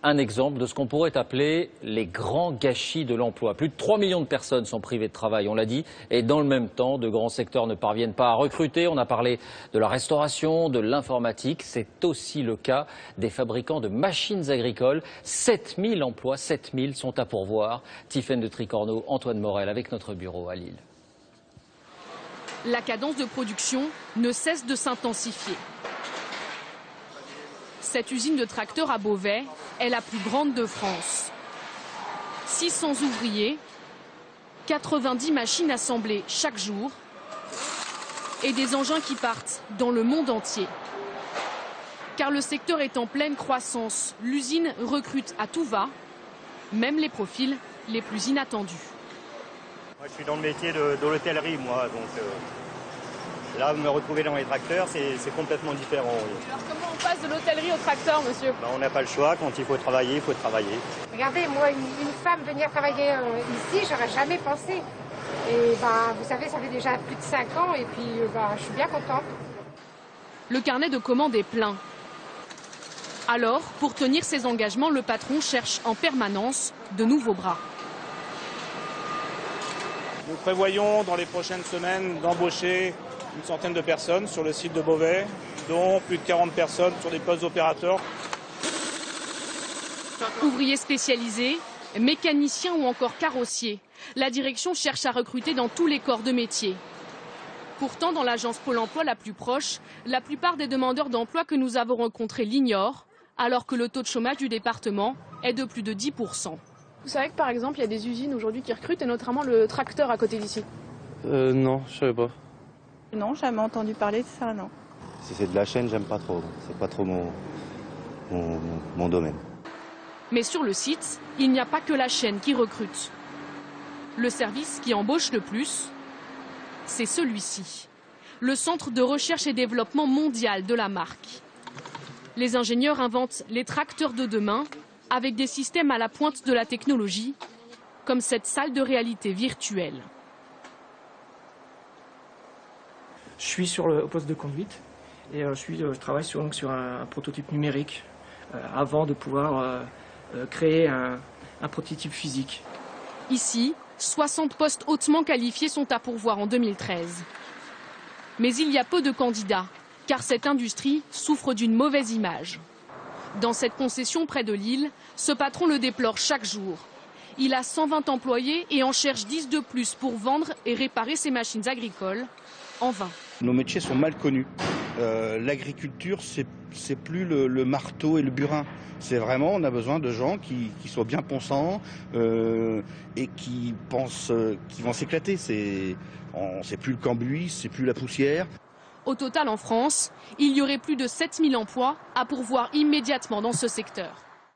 Un exemple de ce qu'on pourrait appeler les grands gâchis de l'emploi. Plus de 3 millions de personnes sont privées de travail, on l'a dit, et dans le même temps, de grands secteurs ne parviennent pas à recruter. On a parlé de la restauration, de l'informatique. C'est aussi le cas des fabricants de machines agricoles. 7000 emplois, 7000 sont à pourvoir. Tiffaine de Tricorneau, Antoine Morel avec notre bureau à Lille. La cadence de production ne cesse de s'intensifier. Cette usine de tracteurs à Beauvais est la plus grande de France. 600 ouvriers, 90 machines assemblées chaque jour et des engins qui partent dans le monde entier. Car le secteur est en pleine croissance, l'usine recrute à tout va, même les profils les plus inattendus. Moi, je suis dans le métier de l'hôtellerie, moi, donc là, me retrouver dans les tracteurs, c'est complètement différent. Oui. Alors comment on passe de l'hôtellerie au tracteur, monsieur? On n'a pas le choix, quand il faut travailler, il faut travailler. Regardez, moi, une femme venir travailler ici, j'aurais jamais pensé. Et vous savez, ça fait déjà plus de 5 ans et puis je suis bien contente. Le carnet de commandes est plein. Alors, pour tenir ses engagements, le patron cherche en permanence de nouveaux bras. Nous prévoyons dans les prochaines semaines d'embaucher une centaine de personnes sur le site de Beauvais, dont plus de 40 personnes sur des postes d'opérateurs. Ouvriers spécialisés, mécaniciens ou encore carrossiers, la direction cherche à recruter dans tous les corps de métier. Pourtant, dans l'agence Pôle emploi la plus proche, la plupart des demandeurs d'emploi que nous avons rencontrés l'ignorent, alors que le taux de chômage du département est de plus de 10%. Vous savez que par exemple, il y a des usines aujourd'hui qui recrutent, et notamment le tracteur à côté d'ici. Non, je savais pas. Non, jamais entendu parler de ça, non. Si c'est de la chaîne, j'aime pas trop. C'est pas trop mon domaine. Mais sur le site, il n'y a pas que la chaîne qui recrute. Le service qui embauche le plus, c'est celui-ci. Le Centre de recherche et développement mondial de la marque. Les ingénieurs inventent les tracteurs de demain avec des systèmes à la pointe de la technologie, comme cette salle de réalité virtuelle. Je suis sur le poste de conduite et je travaille sur un prototype numérique avant de pouvoir créer un prototype physique. Ici, 60 postes hautement qualifiés sont à pourvoir en 2013. Mais il y a peu de candidats, car cette industrie souffre d'une mauvaise image. Dans cette concession près de Lille, ce patron le déplore chaque jour. Il a 120 employés et en cherche 10 de plus pour vendre et réparer ses machines agricoles, en vain. Nos métiers sont mal connus. L'agriculture, c'est plus le marteau et le burin. C'est vraiment, on a besoin de gens qui soient bien pensants et qui pensent qu'ils vont s'éclater. C'est plus le cambouis, c'est plus la poussière. Au total, en France, il y aurait plus de 7000 emplois à pourvoir immédiatement dans ce secteur.